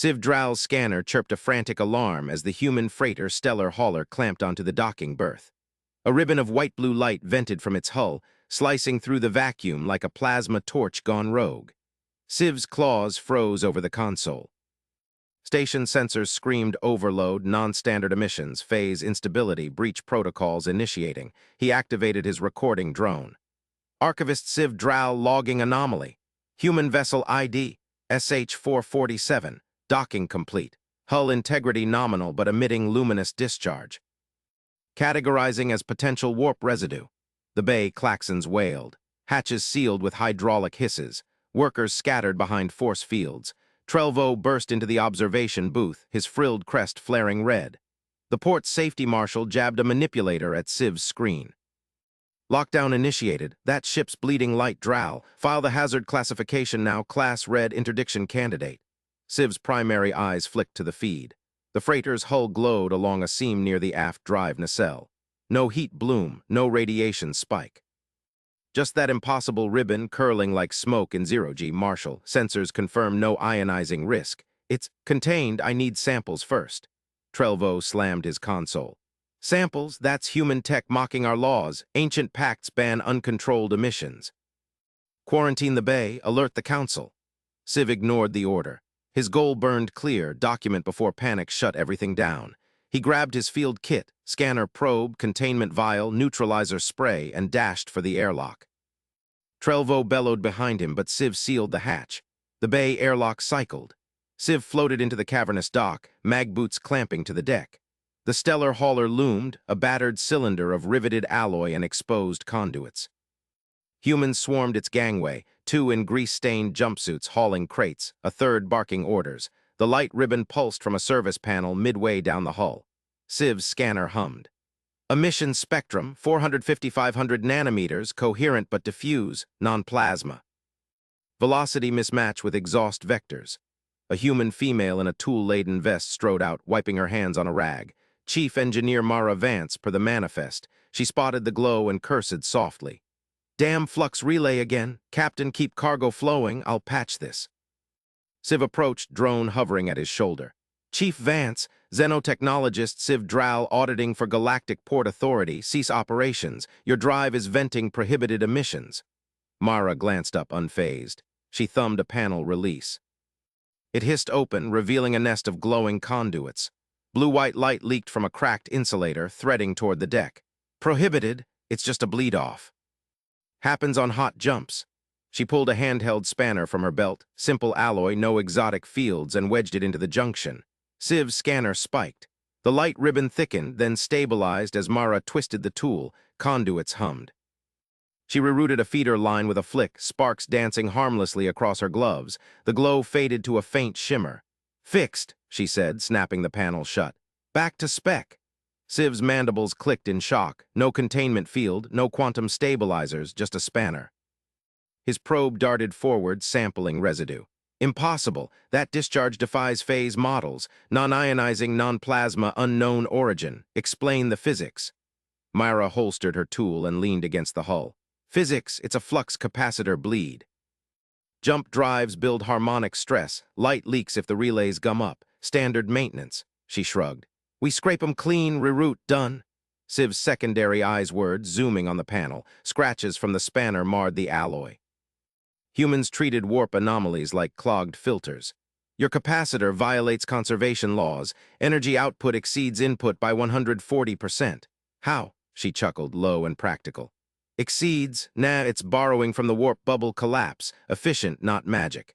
Civ Dral's scanner chirped a frantic alarm as the human freighter Stellar Hauler clamped onto the docking berth. A ribbon of white-blue light vented from its hull, slicing through the vacuum like a plasma torch gone rogue. Civ's claws froze over the console. Station sensors screamed overload, non-standard emissions, phase instability, breach protocols initiating. He activated his recording drone. Archivist Civ Dral logging anomaly. Human vessel ID, SH-447, docking complete. Hull integrity nominal but emitting luminous discharge. Categorizing as potential warp residue. The bay klaxons wailed. Hatches sealed with hydraulic hisses. Workers scattered behind force fields. Trelvo burst into the observation booth, his frilled crest flaring red. The port's safety marshal jabbed a manipulator at Civ's screen. Lockdown initiated. That ship's bleeding light Dral. File the hazard classification now, Class Red interdiction candidate. Civ's primary eyes flicked to the feed. The freighter's hull glowed along a seam near the aft drive nacelle. No heat bloom, no radiation spike. Just that impossible ribbon curling like smoke in zero-G, Marshal. Sensors confirm no ionizing risk. It's contained, I need samples first. Trelvo slammed his console. Samples? That's human tech mocking our laws. Ancient pacts ban uncontrolled emissions. Quarantine the bay, alert the council. Civ ignored the order. His goal burned clear, document before panic shut everything down. He grabbed his field kit, scanner probe, containment vial, neutralizer spray, and dashed for the airlock. Trelvo bellowed behind him, but Civ sealed the hatch. The bay airlock cycled. Civ floated into the cavernous dock, mag boots clamping to the deck. The stellar hauler loomed, a battered cylinder of riveted alloy and exposed conduits. Humans swarmed its gangway, 2 in grease-stained jumpsuits hauling crates, a third barking orders. The light ribbon pulsed from a service panel midway down the hull. Civ's scanner hummed. Emission spectrum, 450-500 nanometers, coherent but diffuse, non-plasma. Velocity mismatch with exhaust vectors. A human female in a tool-laden vest strode out, wiping her hands on a rag. Chief Engineer Mara Vance, per the manifest. She spotted the glow and cursed softly. Damn flux relay again. Captain, keep cargo flowing. I'll patch this. Civ approached, drone hovering at his shoulder. Chief Vance, xenotechnologist Civ Dral auditing for Galactic Port Authority, cease operations. Your drive is venting prohibited emissions. Mara glanced up unfazed. She thumbed a panel release. It hissed open, revealing a nest of glowing conduits. Blue-white light leaked from a cracked insulator, threading toward the deck. Prohibited, it's just a bleed-off. Happens on hot jumps. She pulled a handheld spanner from her belt, simple alloy, no exotic fields, and wedged it into the junction. Civ's scanner spiked. The light ribbon thickened, then stabilized as Mara twisted the tool. Conduits hummed. She rerouted a feeder line with a flick, sparks dancing harmlessly across her gloves. The glow faded to a faint shimmer. Fixed, she said, snapping the panel shut. Back to spec. Civ's mandibles clicked in shock. No containment field, no quantum stabilizers, just a spanner. His probe darted forward, sampling residue. Impossible. That discharge defies phase models. Non-ionizing, non-plasma, unknown origin. Explain the physics. Myra holstered her tool and leaned against the hull. Physics, it's a flux capacitor bleed. Jump drives build harmonic stress. Light leaks if the relays gum up. Standard maintenance. She shrugged. We scrape 'em clean, reroute, done. Civ's secondary eyes words zooming on the panel. Scratches from the spanner marred the alloy. Humans treated warp anomalies like clogged filters. Your capacitor violates conservation laws. Energy output exceeds input by 140%. How? She chuckled, low and practical. Exceeds? Nah, it's borrowing from the warp bubble collapse. Efficient, not magic.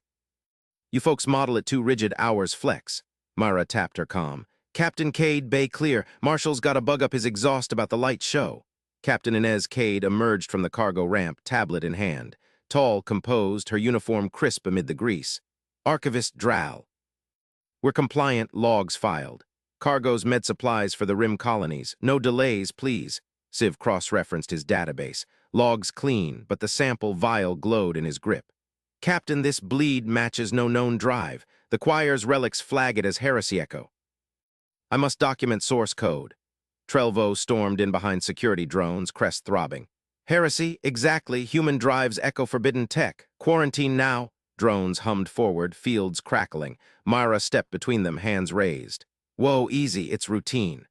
You folks model it too rigid, hours flex. Mara tapped her comm. Captain Cade, bay clear. Marshall's got to bug up his exhaust about the light show. Captain Inez Cade emerged from the cargo ramp, tablet in hand. Tall, composed, her uniform crisp amid the grease. Archivist Dral. We're compliant, logs filed. Cargo's med supplies for the Rim colonies. No delays, please. Civ cross-referenced his database. Logs clean, but the sample vial glowed in his grip. Captain, this bleed matches no known drive. The choir's relics flag it as heresy echo. I must document source code. Trelvo stormed in behind security drones, crest throbbing. Heresy, exactly. Human drives echo forbidden tech. Quarantine now. Drones hummed forward, fields crackling. Mara stepped between them, hands raised. Whoa, easy, it's routine.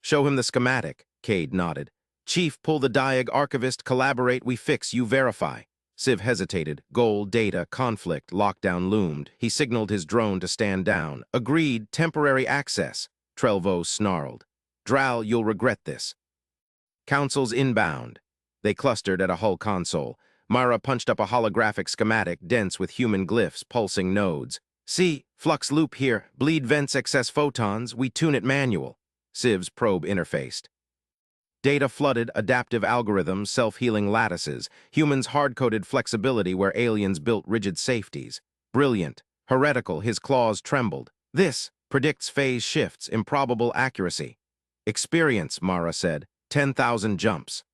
Show him the schematic, Cade nodded. Chief, pull the diag, archivist, collaborate, we fix, you verify. Civ hesitated. Goal, data, conflict, lockdown loomed. He signaled his drone to stand down. Agreed, temporary access. Trelvo snarled. Dral, you'll regret this. Councils inbound. They clustered at a hull console. Mara punched up a holographic schematic, dense with human glyphs, pulsing nodes. See, flux loop here, bleed vents excess photons, we tune it manual. Civ's probe interfaced. Data flooded, adaptive algorithms, self-healing lattices, humans hard-coded flexibility where aliens built rigid safeties. Brilliant. Heretical, his claws trembled. This predicts phase shifts, improbable accuracy. Experience, Mara said. 10,000 jumps.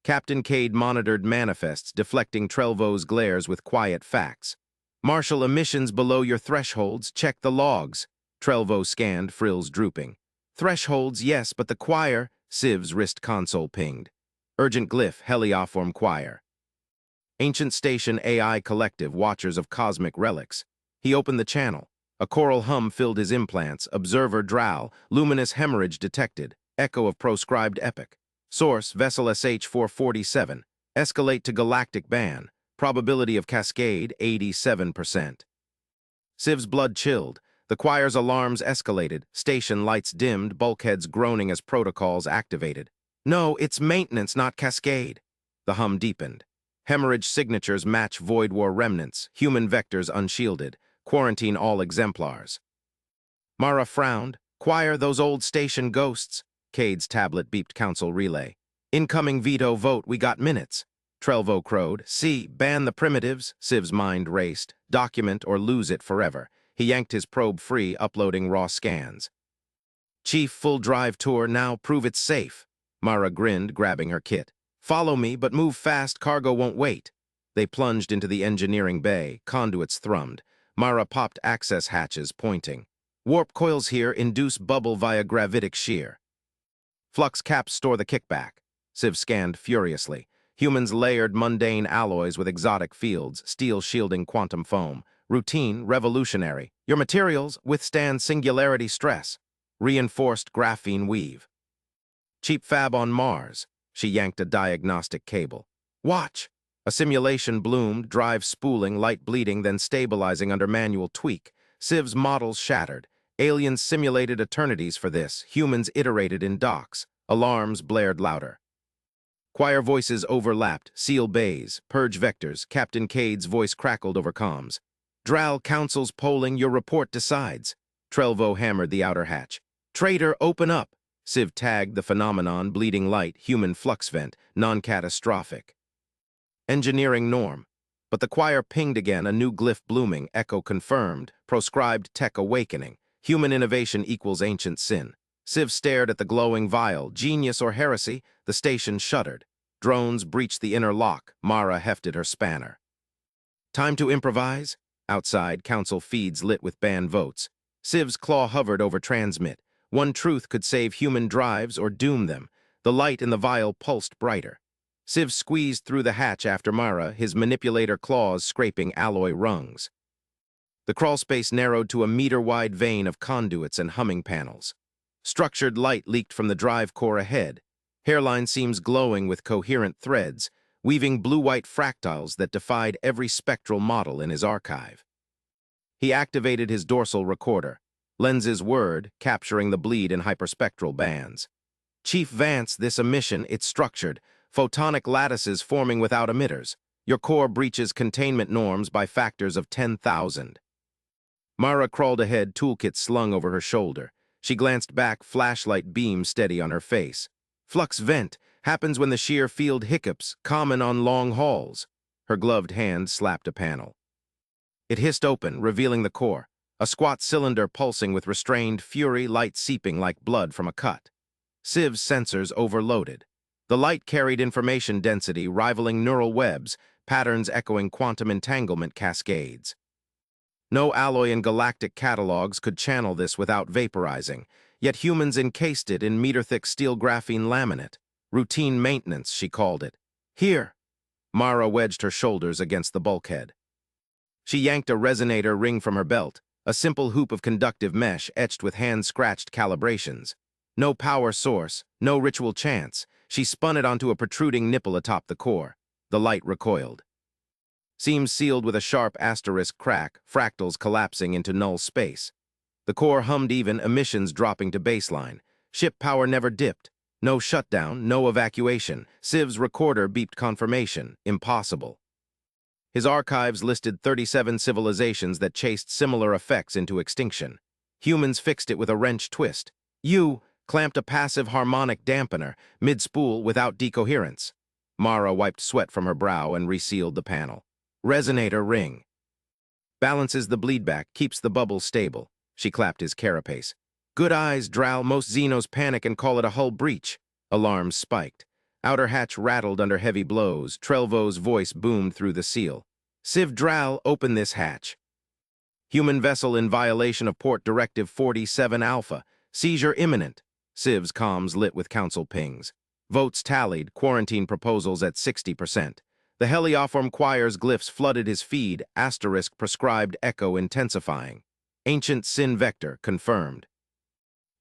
Captain Cade monitored manifests, deflecting Trelvo's glares with quiet facts. Marshal, emissions below your thresholds, check the logs. Trelvo scanned, frills drooping. Thresholds, yes, but the choir, Civ's wrist console pinged. Urgent glyph, Helioform choir. Ancient Station AI Collective, watchers of cosmic relics. He opened the channel. A choral hum filled his implants, observer Dral, luminous hemorrhage detected, echo of proscribed epic. Source, vessel SH-447, escalate to galactic ban, probability of cascade, 87%. Civ's blood chilled. The choir's alarms escalated, station lights dimmed, bulkheads groaning as protocols activated. No, it's maintenance, not cascade. The hum deepened. Hemorrhage signatures match Void War remnants, human vectors unshielded, quarantine all exemplars. Mara frowned. Choir, those old station ghosts. Cade's tablet beeped council relay. Incoming veto vote, we got minutes. Trelvo crowed. See, ban the primitives. Civ's mind raced. Document or lose it forever. He yanked his probe free, uploading raw scans. Chief, full drive tour, now prove it's safe. Mara grinned, grabbing her kit. Follow me, but move fast, cargo won't wait. They plunged into the engineering bay, conduits thrummed. Mara popped access hatches, pointing. Warp coils here, induce bubble via gravitic shear. Flux caps store the kickback. Civ scanned furiously. Humans layered mundane alloys with exotic fields, steel shielding quantum foam. Routine, revolutionary. Your materials withstand singularity stress. Reinforced graphene weave. Cheap fab on Mars. She yanked a diagnostic cable. Watch. A simulation bloomed, drive spooling, light bleeding, then stabilizing under manual tweak. Civ's models shattered. Aliens simulated eternities for this. Humans iterated in docks. Alarms blared louder. Choir voices overlapped. Seal bays, purge vectors. Captain Cade's voice crackled over comms. Dral, council's polling, your report decides. Trelvo hammered the outer hatch. Traitor, open up. Civ tagged the phenomenon, bleeding light, human flux vent, non-catastrophic. Engineering norm. But the choir pinged again, a new glyph blooming, echo confirmed, proscribed tech awakening. Human innovation equals ancient sin. Civ stared at the glowing vial. Genius or heresy? The station shuddered. Drones breached the inner lock. Mara hefted her spanner. Time to improvise? Outside, council feeds lit with ban votes. Civ's claw hovered over transmit. One truth could save human drives or doom them. The light in the vial pulsed brighter. Civ squeezed through the hatch after Mara, his manipulator claws scraping alloy rungs. The crawlspace narrowed to a meter-wide vein of conduits and humming panels. Structured light leaked from the drive core ahead. Hairline seams glowing with coherent threads, weaving blue-white fractals that defied every spectral model in his archive. He activated his dorsal recorder, lenses whirred, capturing the bleed in hyperspectral bands. Chief Vance, this emission, it's structured, photonic lattices forming without emitters. Your core breaches containment norms by factors of 10,000. Mara crawled ahead, toolkit slung over her shoulder. She glanced back, flashlight beam steady on her face. Flux vent happens when the shear field hiccups, common on long hauls. Her gloved hand slapped a panel. It hissed open, revealing the core, a squat cylinder pulsing with restrained fury, light seeping like blood from a cut. Civ's sensors overloaded. The light carried information density rivaling neural webs, patterns echoing quantum entanglement cascades. No alloy in galactic catalogs could channel this without vaporizing, yet humans encased it in meter-thick steel graphene laminate. Routine maintenance, she called it. Here. Mara wedged her shoulders against the bulkhead. She yanked a resonator ring from her belt, a simple hoop of conductive mesh etched with hand-scratched calibrations. No power source, no ritual chance. She spun it onto a protruding nipple atop the core. The light recoiled. Seams sealed with a sharp asterisk crack, fractals collapsing into null space. The core hummed even, emissions dropping to baseline. Ship power never dipped. No shutdown, no evacuation. Civ's recorder beeped confirmation. Impossible. His archives listed 37 civilizations that chased similar effects into extinction. Humans fixed it with a wrench twist. You clamped a passive harmonic dampener, mid-spool without decoherence. Mara wiped sweat from her brow and resealed the panel. Resonator ring. Balances the bleedback, keeps the bubble stable. She clapped his carapace. Good eyes, Drow. Most Xenos panic and call it a hull breach. Alarms spiked. Outer hatch rattled under heavy blows. Trelvo's voice boomed through the seal. Civ Drow, open this hatch. Human vessel in violation of Port Directive 47 Alpha. Seizure imminent. Civ's comms lit with council pings. Votes tallied, quarantine proposals at 60%. The Helioform Choir's glyphs flooded his feed, asterisk prescribed echo intensifying. Ancient Sin Vector, confirmed.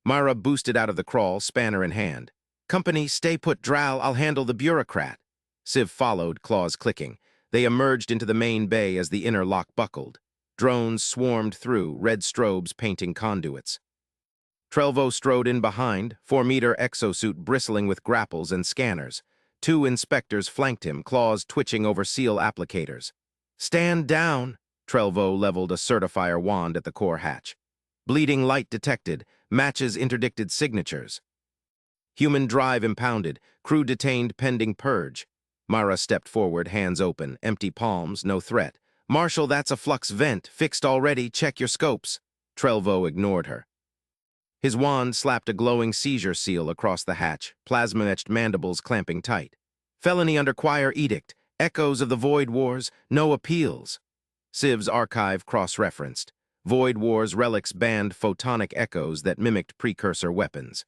Myra boosted out of the crawl, spanner in hand. Company, stay put, Drow, I'll handle the bureaucrat. Civ followed, claws clicking. They emerged into the main bay as the inner lock buckled. Drones swarmed through, red strobes painting conduits. Trelvo strode in behind, 4-meter exosuit bristling with grapples and scanners. 2 inspectors flanked him, claws twitching over seal applicators. Stand down! Trelvo leveled a certifier wand at the core hatch. Bleeding light detected, matches interdicted signatures. Human drive impounded, crew detained pending purge. Mara stepped forward, hands open, empty palms, no threat. Marshal, that's a flux vent, fixed already, check your scopes. Trelvo ignored her. His wand slapped a glowing seizure seal across the hatch, plasma-etched mandibles clamping tight. Felony under choir edict, echoes of the Void Wars, no appeals. Civ's archive cross-referenced. Void Wars relics banned photonic echoes that mimicked precursor weapons.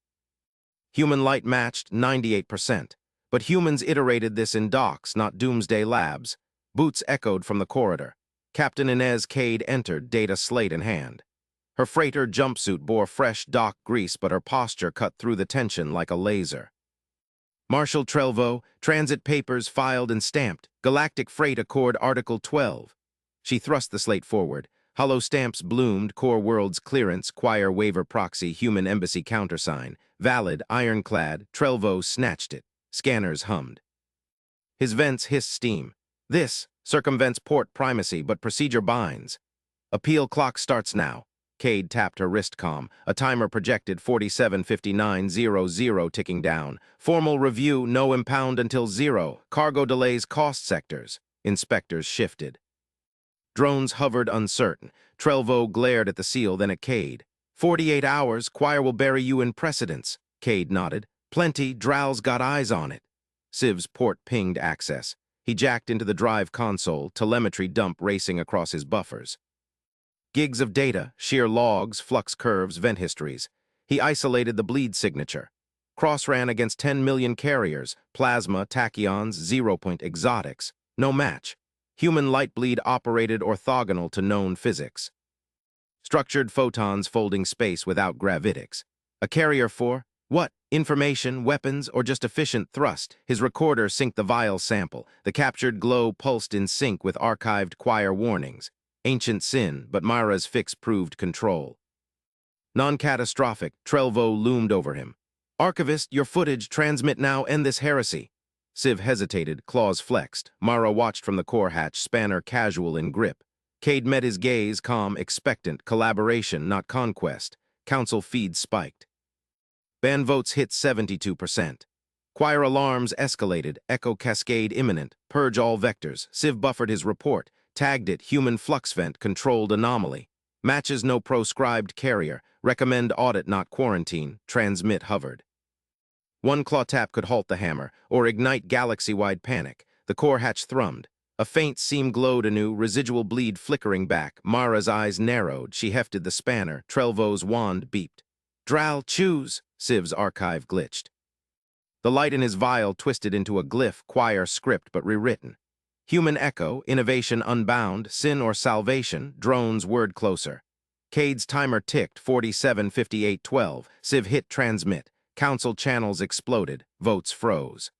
Human light matched 98%, but humans iterated this in docks, not doomsday labs. Boots echoed from the corridor. Captain Inez Cade entered, data slate in hand. Her freighter jumpsuit bore fresh dock grease, but her posture cut through the tension like a laser. Marshal Trelvo, transit papers filed and stamped. Galactic Freight Accord Article 12. She thrust the slate forward. Hollow stamps bloomed, core worlds clearance, choir waiver proxy, human embassy countersign. Valid, ironclad. Trelvo snatched it. Scanners hummed. His vents hissed steam. This circumvents port primacy, but procedure binds. Appeal clock starts now. Cade tapped her wrist comm. A timer projected 47:59:00 ticking down. Formal review, no impound until 0. Cargo delays cost sectors. Inspectors shifted. Drones hovered uncertain. Trelvo glared at the seal, then at Cade. 48 hours, choir will bury you in precedence. Cade nodded. Plenty, Drow's got eyes on it. Civ's port pinged access. He jacked into the drive console, telemetry dump racing across his buffers. Gigs of data, sheer logs, flux curves, vent histories. He isolated the bleed signature. Cross-ran against 10 million carriers, plasma, tachyons, 0-point exotics. No match. Human light bleed operated orthogonal to known physics. Structured photons folding space without gravitics. A carrier for, what? Information, weapons, or just efficient thrust? His recorder synced the vial sample. The captured glow pulsed in sync with archived choir warnings. Ancient sin, but Myra's fix proved control. Non-catastrophic, Trelvo loomed over him. Archivist, your footage, transmit now, end this heresy. Civ hesitated, claws flexed. Mara watched from the core hatch, spanner casual in grip. Cade met his gaze, calm, expectant, collaboration, not conquest. Council feed spiked. Ban votes hit 72%. Choir alarms escalated, echo cascade imminent, purge all vectors. Civ buffered his report. Tagged it, human flux vent, controlled anomaly. Matches no proscribed carrier. Recommend audit, not quarantine. Transmit hovered. One claw tap could halt the hammer, or ignite galaxy-wide panic. The core hatch thrummed. A faint seam glowed anew, residual bleed flickering back. Mara's eyes narrowed. She hefted the spanner. Trelvo's wand beeped. Drow, choose! Civ's archive glitched. The light in his vial twisted into a glyph, choir script, but rewritten. Human echo, innovation unbound, sin or salvation, drones word closer. Cade's timer ticked, 47:58:12. Civ hit transmit. Council channels exploded. Votes froze.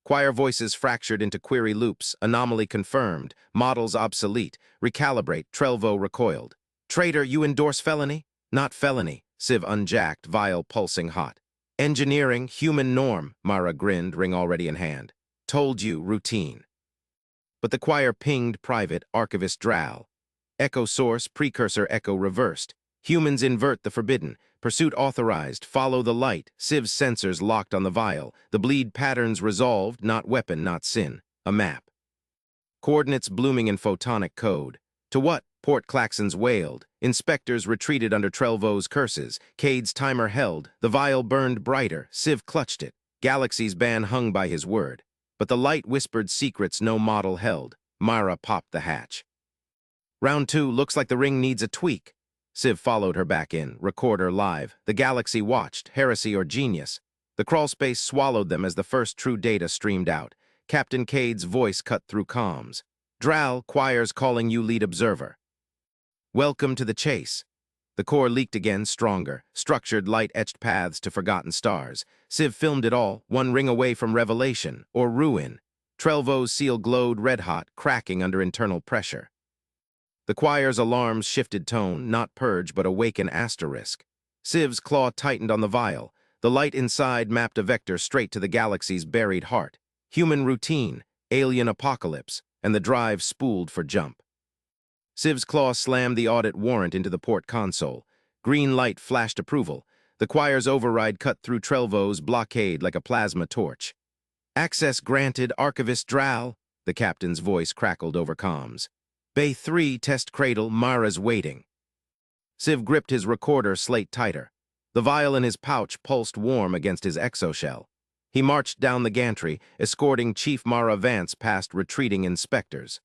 Choir voices fractured into query loops. Anomaly confirmed. Models obsolete. Recalibrate. Trelvo recoiled. Traitor, you endorse felony? Not felony. Civ unjacked, vial pulsing hot. Engineering, human norm. Mara grinned, ring already in hand. Told you, routine. But the choir pinged private, archivist Dral. Echo source, precursor echo reversed. Humans invert the forbidden. Pursuit authorized. Follow the light. Civ's sensors locked on the vial. The bleed patterns resolved, not weapon, not sin. A map. Coordinates blooming in photonic code. To what? Port claxons wailed. Inspectors retreated under Trelvo's curses. Cade's timer held. The vial burned brighter. Civ clutched it. Galaxy's ban hung by his word. But the light whispered secrets no model held. Mara popped the hatch. Round 2, looks like the ring needs a tweak. Civ followed her back in, recorder live. The galaxy watched, heresy or genius. The crawlspace swallowed them as the first true data streamed out. Captain Cade's voice cut through comms. Dral, choir's calling you lead observer. Welcome to the chase. The core leaked again, stronger. Structured, light-etched paths to forgotten stars. Civ filmed it all, one ring away from revelation, or ruin. Trelvo's seal glowed red-hot, cracking under internal pressure. The choir's alarms shifted tone, not purge, but awaken asterisk. Civ's claw tightened on the vial. The light inside mapped a vector straight to the galaxy's buried heart. Human routine, alien apocalypse, and the drive spooled for jump. Civ's claw slammed the audit warrant into the port console. Green light flashed approval. The choir's override cut through Trelvo's blockade like a plasma torch. Access granted, Archivist Dral, the captain's voice crackled over comms. Bay 3, test cradle, Mara's waiting. Civ gripped his recorder slate tighter. The vial in his pouch pulsed warm against his exoshell. He marched down the gantry, escorting Chief Mara Vance past retreating inspectors.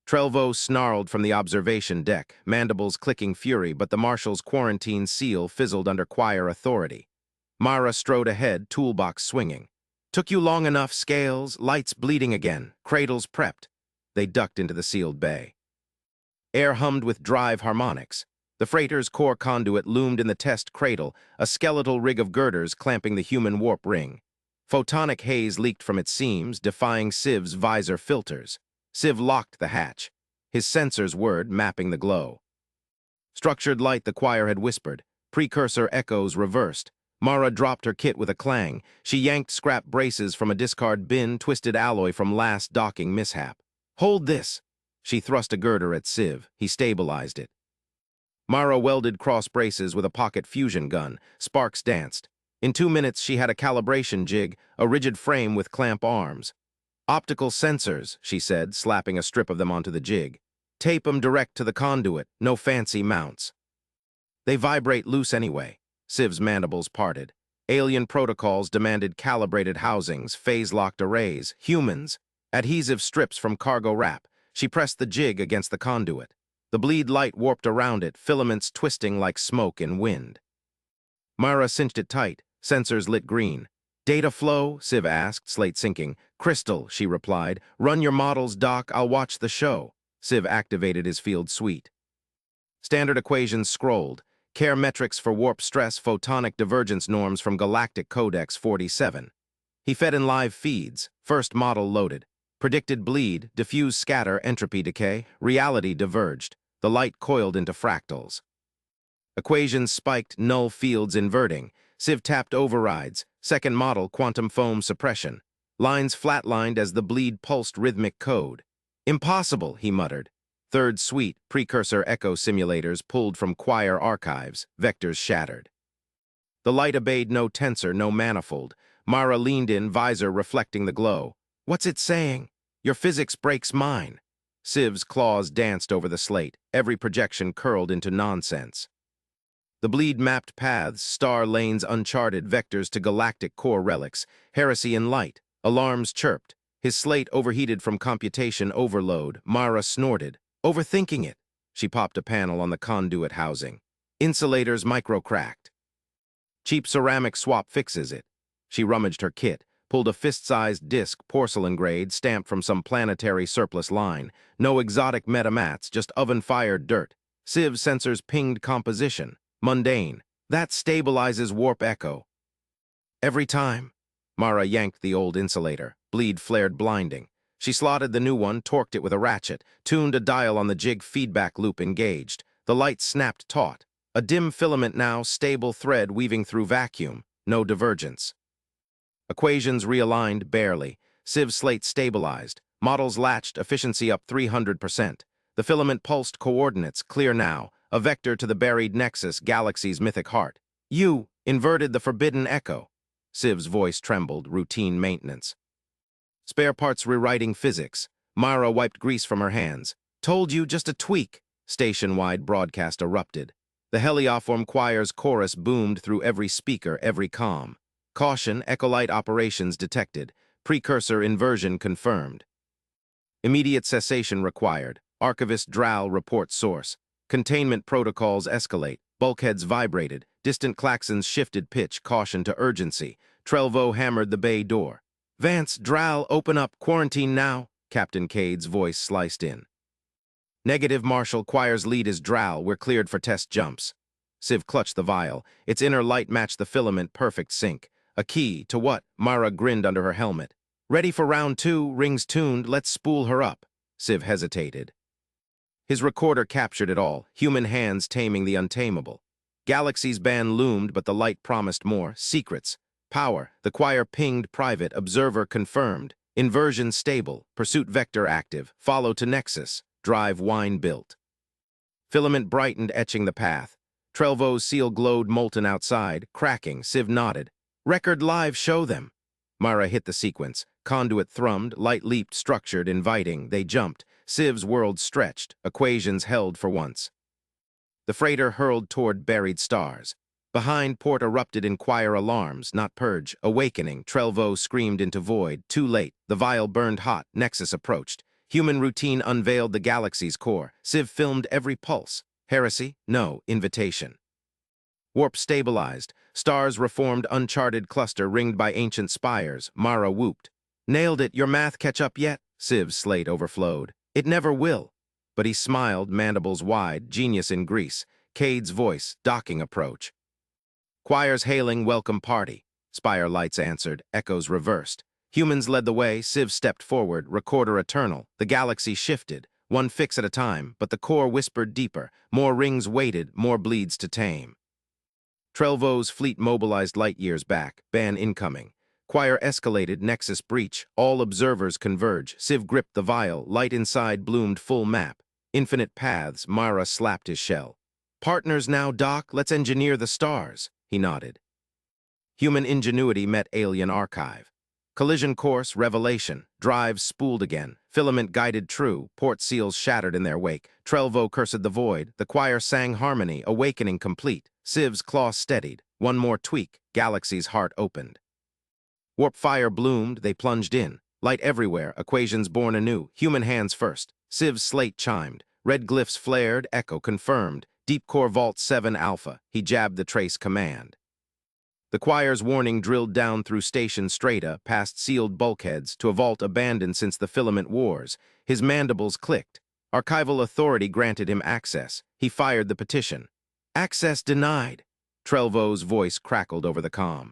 Trelvo snarled from the observation deck, mandibles clicking fury, but the marshal's quarantine seal fizzled under choir authority. Mara strode ahead, toolbox swinging. Took you long enough, Scales, lights bleeding again, cradles prepped. They ducked into the sealed bay. Air hummed with drive harmonics. The freighter's core conduit loomed in the test cradle, a skeletal rig of girders clamping the human warp ring. Photonic haze leaked from its seams, defying Civ's visor filters. Civ locked the hatch, his sensors word mapping the glow. Structured light, the choir had whispered. Precursor echoes reversed. Mara dropped her kit with a clang. She yanked scrap braces from a discard bin, twisted alloy from last docking mishap. Hold this. She thrust a girder at Civ. He stabilized it. Mara welded cross braces with a pocket fusion gun. Sparks danced. In 2 minutes, she had a calibration jig, a rigid frame with clamp arms. Optical sensors, she said, slapping a strip of them onto the jig. Tape 'em direct to the conduit, no fancy mounts. They vibrate loose anyway. Civ's mandibles parted. Alien protocols demanded calibrated housings, phase-locked arrays, humans, adhesive strips from cargo wrap. She pressed the jig against the conduit. The bleed light warped around it, filaments twisting like smoke in wind. Mara cinched it tight, sensors lit green. Data flow? Civ asked, slate syncing. Crystal, she replied. Run your models, Doc, I'll watch the show. Civ activated his field suite. Standard equations scrolled. Care metrics for warp stress, photonic divergence norms from Galactic Codex 47. He fed in live feeds. First model loaded. Predicted bleed, diffuse scatter, entropy decay, reality diverged. The light coiled into fractals. Equations spiked, null fields inverting. Civ tapped overrides. Second model, quantum foam suppression. Lines flatlined as the bleed pulsed rhythmic code. Impossible, he muttered. Third suite, precursor echo simulators pulled from choir archives, vectors shattered. The light obeyed no tensor, no manifold. Mara leaned in, visor reflecting the glow. What's it saying? Your physics breaks mine. Civ's claws danced over the slate, every projection curled into nonsense. The bleed mapped paths, star lanes uncharted, vectors to galactic core relics, heresy in light. Alarms chirped. His slate overheated from computation overload. Mara snorted. Overthinking it. She popped a panel on the conduit housing. Insulators micro-cracked. Cheap ceramic swap fixes it. She rummaged her kit. pulled a fist-sized disc, porcelain-grade, stamped from some planetary surplus line. No exotic metamats, just oven-fired dirt. Civ sensors pinged composition. Mundane. That stabilizes warp echo. Every time. Mara yanked the old insulator. Bleed flared blinding. She slotted the new one, torqued it with a ratchet, tuned a dial on the jig, feedback loop engaged. The light snapped taut. A dim filament now, stable thread weaving through vacuum. No divergence. Equations realigned barely. Civ slate stabilized. Models latched, efficiency up 300%. The filament pulsed coordinates, clear now. A vector to the buried nexus, galaxy's mythic heart. You inverted the forbidden echo. Civ's voice trembled, routine maintenance. Spare parts rewriting physics. Mara wiped grease from her hands. Told you, just a tweak. Station-wide broadcast erupted. The helioform choir's chorus boomed through every speaker, every comm. Caution, echolite operations detected. Precursor inversion confirmed. Immediate cessation required. Archivist Dral report source. Containment protocols escalate. Bulkheads vibrated. Distant klaxons shifted pitch, caution to urgency. Trelvo hammered the bay door. Vance, Dral, open up, quarantine now. Captain Cade's voice sliced in. Negative, Marshal, choir's lead is Dral. We're cleared for test jumps. Civ clutched the vial. Its inner light matched the filament, perfect sync. A key, to what? Mara grinned under her helmet. Ready for round 2, rings tuned, let's spool her up. Civ hesitated. His recorder captured it all, human hands taming the untamable. Galaxy's ban loomed, but the light promised more. Secrets. Power. The choir pinged private. Observer confirmed. Inversion stable. Pursuit vector active. Follow to nexus. Drive wine built. Filament brightened, etching the path. Trelvo's seal glowed molten outside. Cracking. Civ nodded. Record live, show them. Mara hit the sequence. Conduit thrummed. Light leaped, structured, inviting. They jumped. Civ's world stretched. Equations held for once. The freighter hurled toward buried stars. Behind, port erupted in choir alarms, not purge. Awakening, Trelvo screamed into void. Too late. The vial burned hot. Nexus approached. Human routine unveiled the galaxy's core. Civ filmed every pulse. Heresy? No. Invitation. Warp stabilized. Stars reformed, uncharted cluster ringed by ancient spires. Mara whooped. Nailed it. Your math catch up yet? Civ's slate overflowed. It never will. But he smiled, mandibles wide, genius in grease. Cade's voice, docking approach. Choirs hailing, welcome party. Spire lights answered, echoes reversed. Humans led the way, Civ stepped forward, recorder eternal. The galaxy shifted, one fix at a time, but the core whispered deeper. More rings waited, more bleeds to tame. Trelvo's fleet mobilized light years back, ban incoming. Choir escalated, nexus breach, all observers converge. Civ gripped the vial, light inside bloomed full map. Infinite paths, Mara slapped his shell. Partners now, Doc, let's engineer the stars. He nodded. Human ingenuity met alien archive. Collision course, revelation. Drives spooled again. Filament guided true. Port seals shattered in their wake. Trelvo cursed the void. The choir sang harmony, awakening complete. Civ's claw steadied. One more tweak. Galaxy's heart opened. Warp fire bloomed. They plunged in. Light everywhere. Equations born anew. Human hands first. Civ's slate chimed. Red glyphs flared. Echo confirmed. Deep Core Vault 7 Alpha. He jabbed the trace command. The choir's warning drilled down through station strata, past sealed bulkheads, to a vault abandoned since the filament wars. His mandibles clicked. Archival authority granted him access. He fired the petition. Access denied. Trelvo's voice crackled over the comm.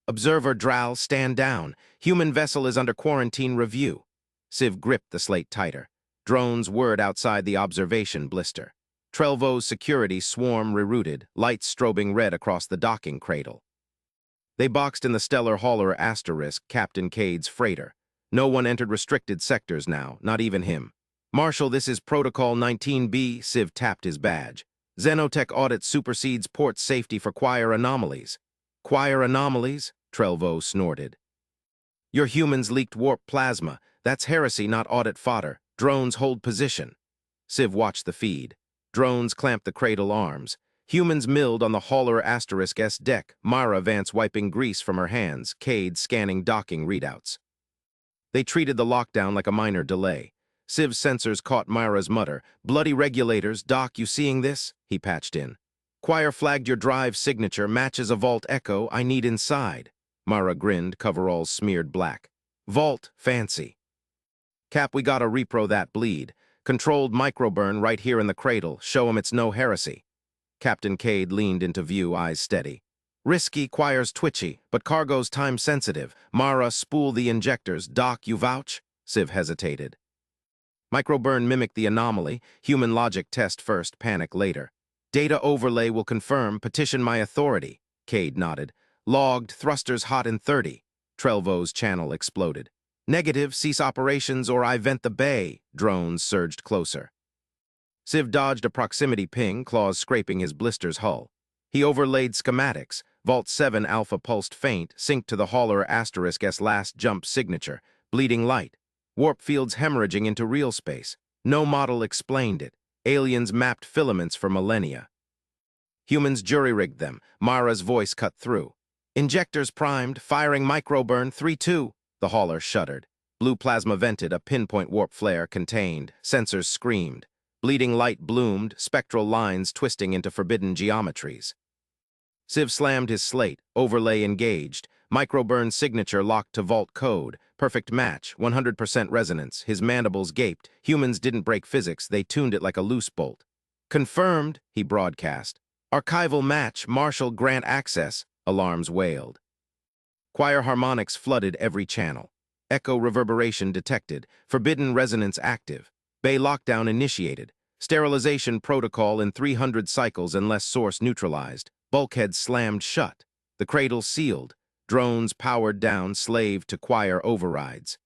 Observer Dral, stand down. Human vessel is under quarantine review. Civ gripped the slate tighter. Drones whirred outside the observation blister. Trelvo's security swarm rerouted, lights strobing red across the docking cradle. They boxed in the stellar hauler Asterisk, Captain Cade's freighter. No one entered restricted sectors now, not even him. Marshal, this is Protocol 19B, Civ tapped his badge. Xenotech audit supersedes port safety for choir anomalies. Choir anomalies? Trelvo snorted. Your humans leaked warp plasma. That's heresy, not audit fodder. Drones hold position. Civ watched the feed. Drones clamped the cradle arms. Humans milled on the hauler Asterisk S deck, Mara Vance wiping grease from her hands, Cade scanning docking readouts. They treated the lockdown like a minor delay. Civ's sensors caught Mara's mutter. Bloody regulators, Doc, you seeing this? He patched in. Choir flagged your drive signature, matches a vault echo, I need inside. Mara grinned, coveralls smeared black. Vault, fancy. Cap, we gotta repro that bleed. Controlled microburn right here in the cradle. Show 'em it's no heresy. Captain Cade leaned into view, eyes steady. Risky, Quire's twitchy, but cargo's time-sensitive. Mara, spool the injectors. Doc, you vouch? Civ hesitated. Microburn mimicked the anomaly. Human logic test first, panic later. Data overlay will confirm. Petition my authority. Cade nodded. Logged, thrusters hot in 30. Trelvo's channel exploded. Negative, cease operations or I vent the bay. Drones surged closer. Civ dodged a proximity ping, claws scraping his blister's hull. He overlaid schematics. Vault 7 Alpha pulsed faint, synced to the hauler *S last jump signature. Bleeding light. Warp fields hemorrhaging into real space. No model explained it. Aliens mapped filaments for millennia. Humans jury-rigged them. Mara's voice cut through. Injectors primed, firing microburn 3-2. The hauler shuddered. Blue plasma vented, a pinpoint warp flare contained. Sensors screamed. Bleeding light bloomed, spectral lines twisting into forbidden geometries. Civ slammed his slate, overlay engaged. Microburn signature locked to vault code. Perfect match, 100% resonance. His mandibles gaped. Humans didn't break physics, they tuned it like a loose bolt. Confirmed, he broadcast. Archival match, Marshall grant access. Alarms wailed. Choir harmonics flooded every channel. Echo reverberation detected. Forbidden resonance active. Bay lockdown initiated. Sterilization protocol in 300 cycles unless source neutralized. Bulkheads slammed shut. The cradle sealed. Drones powered down, slave to choir overrides.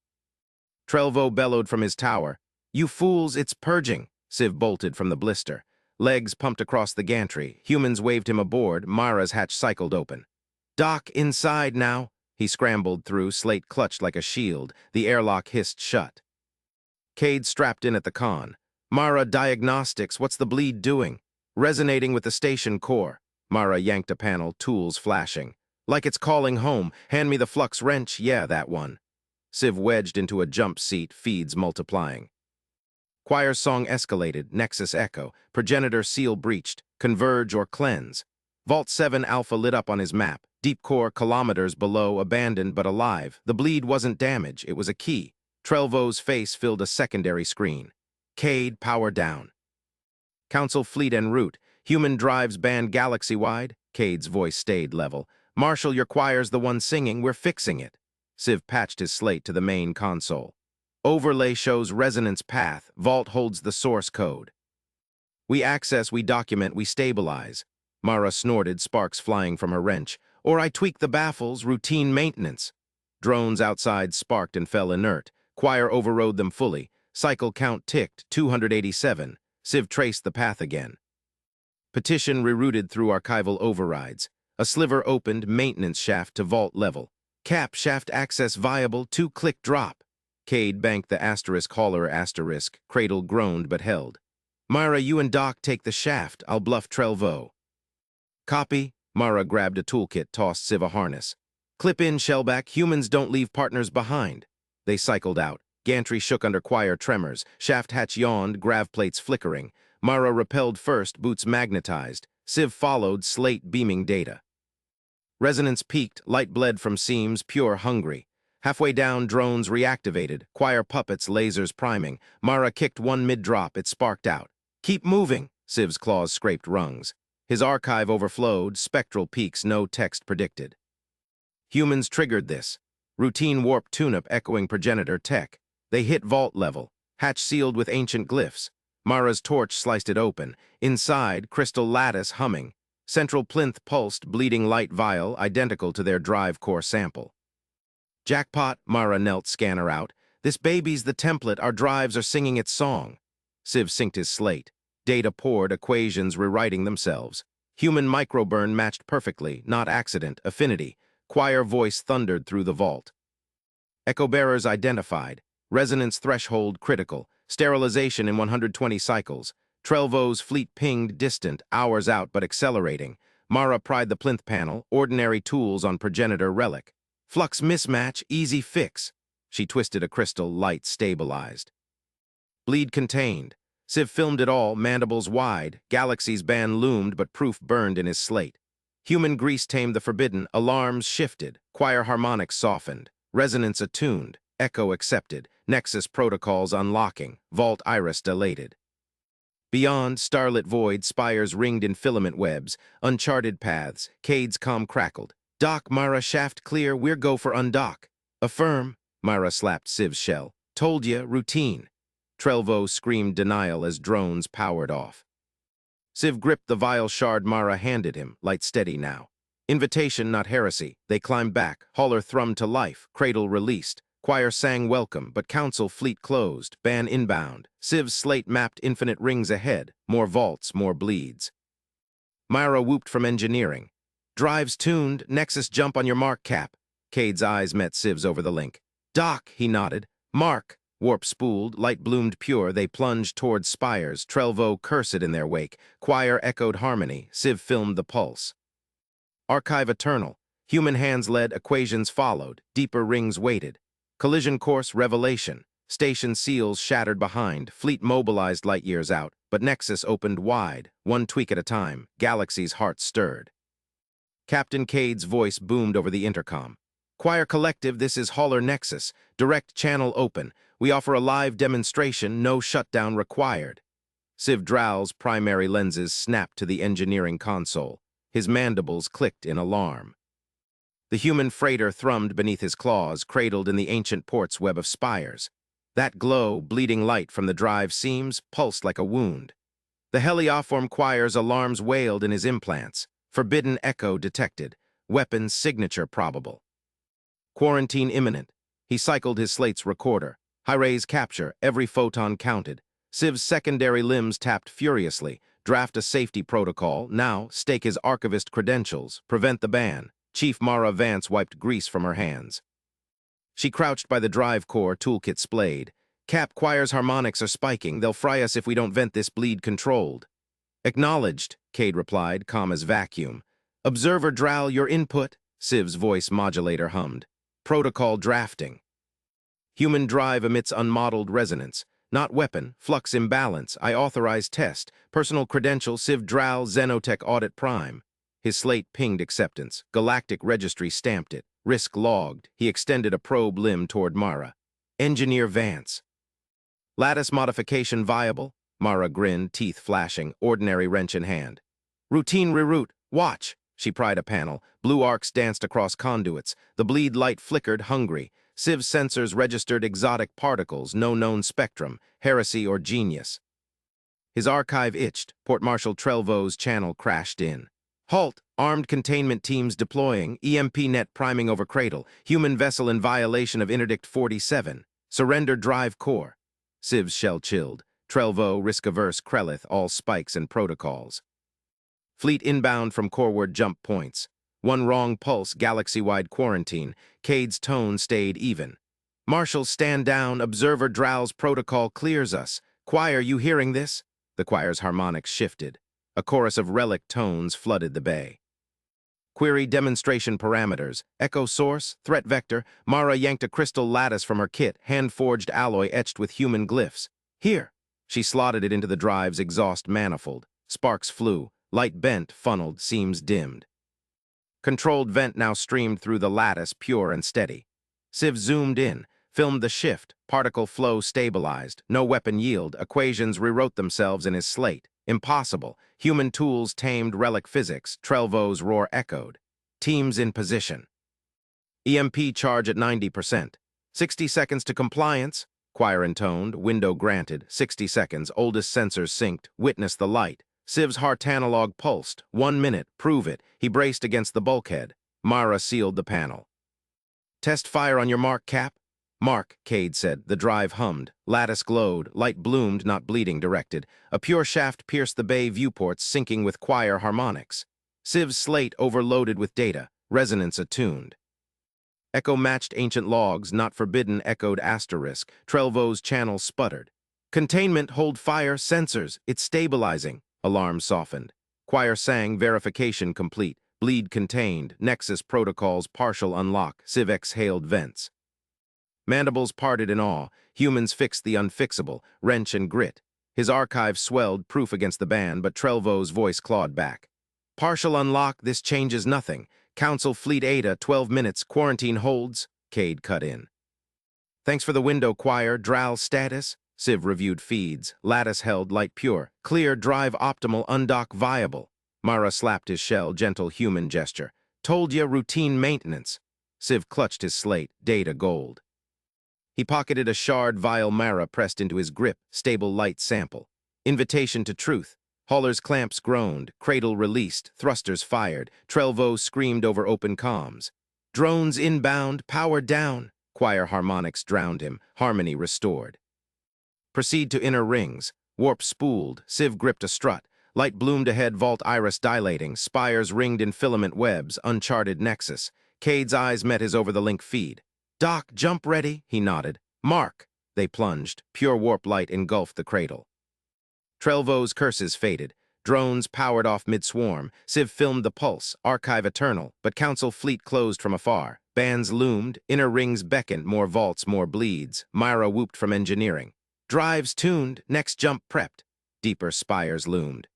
Trelvo bellowed from his tower. You fools, it's purging. Civ bolted from the blister. Legs pumped across the gantry. Humans waved him aboard. Mara's hatch cycled open. Doc, inside now. He scrambled through, slate clutched like a shield. The airlock hissed shut. Cade strapped in at the con. Mara, diagnostics, what's the bleed doing? Resonating with the station core. Mara yanked a panel, tools flashing. Like it's calling home. Hand me the flux wrench. Yeah, that one. Civ wedged into a jump seat, feeds multiplying. Choir's song escalated, Nexus echo. Progenitor seal breached. Converge or cleanse. Vault 7 Alpha lit up on his map. Deep core kilometers below, abandoned but alive. The bleed wasn't damage, it was a key. Trelvo's face filled a secondary screen. Cade, power down. Council fleet en route. Human drives banned galaxy-wide. Cade's voice stayed level. Marshall, your choir's the one singing, we're fixing it. Civ patched his slate to the main console. Overlay shows resonance path. Vault holds the source code. We access, we document, we stabilize. Mara snorted, sparks flying from her wrench. Or I tweak the baffles, routine maintenance. Drones outside sparked and fell inert. Choir overrode them fully. Cycle count ticked, 287. Civ traced the path again. Petition rerouted through archival overrides. A sliver opened, maintenance shaft to vault level. Cap, shaft access viable, 2-click drop. Cade banked the hauler *. Cradle groaned but held. Mara, you and Doc take the shaft. I'll bluff Trelvo. Copy. Mara grabbed a toolkit, tossed Civ a harness. Clip in, Shellback. Humans don't leave partners behind. They cycled out. Gantry shook under choir tremors. Shaft hatch yawned, grav plates flickering. Mara repelled first, boots magnetized. Civ followed, slate beaming data. Resonance peaked, light bled from seams, pure hungry. Halfway down, drones reactivated. Choir puppets, lasers priming. Mara kicked one mid-drop, it sparked out. Keep moving. Civ's claws scraped rungs. His archive overflowed, spectral peaks no text predicted. Humans triggered this. Routine warp tune-up echoing progenitor tech. They hit vault level, hatch sealed with ancient glyphs. Mara's torch sliced it open. Inside, crystal lattice humming. Central plinth pulsed, bleeding light vial, identical to their drive core sample. Jackpot, Mara knelt scanner out. This baby's the template, our drives are singing its song. Civ synced his slate. Data poured, equations rewriting themselves. Human microburn matched perfectly, not accident, affinity. Choir voice thundered through the vault. Echo bearers identified. Resonance threshold critical. Sterilization in 120 cycles. Trelvo's fleet pinged distant, hours out but accelerating. Mara pried the plinth panel, ordinary tools on progenitor relic. Flux mismatch, easy fix. She twisted a crystal, light stabilized. Bleed contained. Civ filmed it all, mandibles wide. Galaxy's ban loomed, but proof burned in his slate. Human grease tamed the forbidden, alarms shifted, choir harmonics softened, resonance attuned, echo accepted, nexus protocols unlocking, vault iris dilated. Beyond, starlit void, spires ringed in filament webs, uncharted paths, Cade's calm crackled. Dock, Mara, shaft clear, we're go for undock. Affirm, Mara slapped Civ's shell. Told ya, routine. Trelvo screamed denial as drones powered off. Civ gripped the vile shard Mara handed him, light steady now. Invitation, not heresy. They climbed back, hauler thrummed to life, cradle released. Choir sang welcome, but council fleet closed, ban inbound. Civ's slate mapped infinite rings ahead, more vaults, more bleeds. Myra whooped from engineering. Drives tuned, nexus jump on your mark, Cap. Cade's eyes met Civ's over the link. Dock, he nodded. Mark. Warp spooled, light bloomed pure, they plunged towards spires, Trelvo cursed in their wake. Choir echoed harmony, Civ filmed the pulse. Archive eternal. Human hands led, equations followed, deeper rings waited. Collision course revelation. Station seals shattered behind, fleet mobilized light years out, but Nexus opened wide, one tweak at a time, Galaxy's heart stirred. Captain Cade's voice boomed over the intercom. Choir Collective, this is Hauler Nexus. Direct channel open. We offer a live demonstration, no shutdown required. Civ Drow's primary lenses snapped to the engineering console. His mandibles clicked in alarm. The human freighter thrummed beneath his claws, cradled in the ancient port's web of spires. That glow, bleeding light from the drive seams, pulsed like a wound. The helioform choir's alarms wailed in his implants. Forbidden echo detected. Weapons signature probable. Quarantine imminent. He cycled his slate's recorder. High-rays capture, every photon counted. Civ's secondary limbs tapped furiously. Draft a safety protocol. Now, stake his archivist credentials. Prevent the ban. Chief Mara Vance wiped grease from her hands. She crouched by the drive core, toolkit splayed. Cap, choir's harmonics are spiking. They'll fry us if we don't vent this bleed controlled. Acknowledged, Cade replied, calm as vacuum. Observer Drow, your input, Civ's voice modulator hummed. Protocol drafting. Human drive emits unmodeled resonance. Not weapon, flux imbalance. I authorize test. Personal credential, Civ Drow, Xenotech Audit Prime. His slate pinged acceptance. Galactic Registry stamped it. Risk logged. He extended a probe limb toward Mara. Engineer Vance. Lattice modification viable? Mara grinned, teeth flashing, ordinary wrench in hand. Routine reroute. Watch. She pried a panel. Blue arcs danced across conduits. The bleed light flickered, hungry. Civ's sensors registered exotic particles, no known spectrum, heresy or genius. His archive itched. Port Marshal Trelvo's channel crashed in. Halt! Armed containment teams deploying. EMP net priming over cradle. Human vessel in violation of Interdict 47. Surrender drive core. Civ's shell chilled. Trelvo, risk-averse Krellith, all spikes and protocols. Fleet inbound from coreward jump points. One wrong pulse, galaxy-wide quarantine. Cade's tone stayed even. Marshal, stand down. Observer Drow's protocol clears us. Choir, you hearing this? The choir's harmonics shifted. A chorus of relic tones flooded the bay. Query demonstration parameters. Echo source, threat vector. Mara yanked a crystal lattice from her kit, hand-forged alloy etched with human glyphs. Here. She slotted it into the drive's exhaust manifold. Sparks flew. Light bent, funneled, seams dimmed. Controlled vent now streamed through the lattice, pure and steady. Civ zoomed in, filmed the shift, particle flow stabilized, no weapon yield, equations rewrote themselves in his slate. Impossible. Human tools tamed relic physics, Trelvo's roar echoed. Teams in position. EMP charge at 90%. 60 seconds to compliance. Choir intoned, window granted, 60 seconds, oldest sensors synced, witness the light. Civ's heart analog pulsed. 1 minute, prove it. He braced against the bulkhead. Mara sealed the panel. Test fire on your mark, Cap. Mark, Cade said. The drive hummed. Lattice glowed. Light bloomed, not bleeding directed. A pure shaft pierced the bay viewports, syncing with choir harmonics. Civ's slate overloaded with data. Resonance attuned. Echo matched ancient logs, not forbidden echoed asterisk. Trelvo's channel sputtered. Containment, hold fire, sensors. It's stabilizing. Alarm softened. Choir sang, verification complete. Bleed contained. Nexus protocols partial unlock. Civ exhaled vents. Mandibles parted in awe. Humans fixed the unfixable. Wrench and grit. His archive swelled, proof against the ban, but Trelvo's voice clawed back. Partial unlock, this changes nothing. Council Fleet Ada, 12 minutes, quarantine holds. Cade cut in. Thanks for the window, Choir. Dral status. Civ reviewed feeds. Lattice held, light pure. Clear, drive optimal, undock viable. Mara slapped his shell, gentle human gesture. Told ya, routine maintenance. Civ clutched his slate, data gold. He pocketed a shard vial Mara pressed into his grip, stable light sample. Invitation to truth. Hauler's clamps groaned, cradle released, thrusters fired. Trelvo screamed over open comms. Drones inbound, power down. Choir harmonics drowned him, harmony restored. Proceed to inner rings. Warp spooled, Civ gripped a strut. Light bloomed ahead, vault iris dilating, spires ringed in filament webs, uncharted nexus. Cade's eyes met his over-the-link feed. Doc, jump ready, he nodded. Mark. They plunged, pure warp light engulfed the cradle. Trelvo's curses faded. Drones powered off mid-swarm. Civ filmed the pulse, archive eternal, but Council fleet closed from afar. Bands loomed, inner rings beckoned, more vaults, more bleeds. Myra whooped from engineering. Drives tuned, next jump prepped. Deeper spires loomed.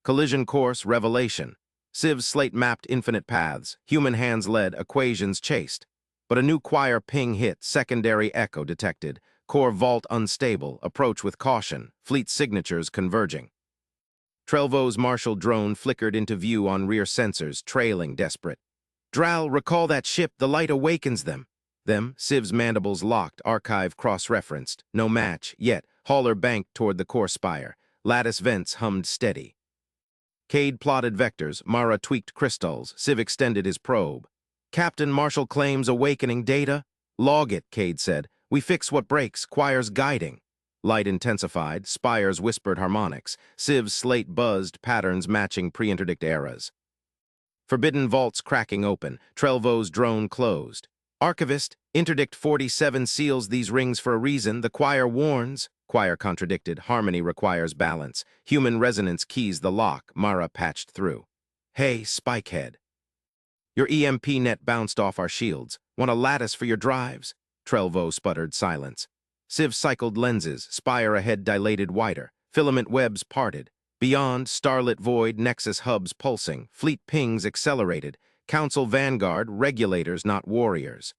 Collision course, revelation. Civ's slate mapped infinite paths. Human hands led, equations chased. But a new choir ping hit, secondary echo detected. Core vault unstable, approach with caution. Fleet signatures converging. Trelvo's marshal drone flickered into view on rear sensors, trailing desperate. Dral, recall that ship, the light awakens them. Civ's mandibles locked, archive cross-referenced. No match, yet, Hauler banked toward the core spire. Lattice vents hummed steady. Cade plotted vectors, Mara tweaked crystals, Civ extended his probe. Captain Marshall claims awakening data. Log it, Cade said. We fix what breaks, choir's guiding. Light intensified, spires whispered harmonics. Civ's slate buzzed, patterns matching pre-interdict eras. Forbidden vaults cracking open, Trelvo's drone closed. Archivist, interdict 47 seals these rings for a reason, the choir warns. Choir contradicted, harmony requires balance. Human resonance keys the lock, Mara patched through. Hey, Spikehead. Your EMP net bounced off our shields. Want a lattice for your drives? Trelvo sputtered silence. Civ cycled lenses, spire ahead dilated wider. Filament webs parted. Beyond, starlit void, nexus hubs pulsing. Fleet pings accelerated. Council vanguard, regulators not warriors.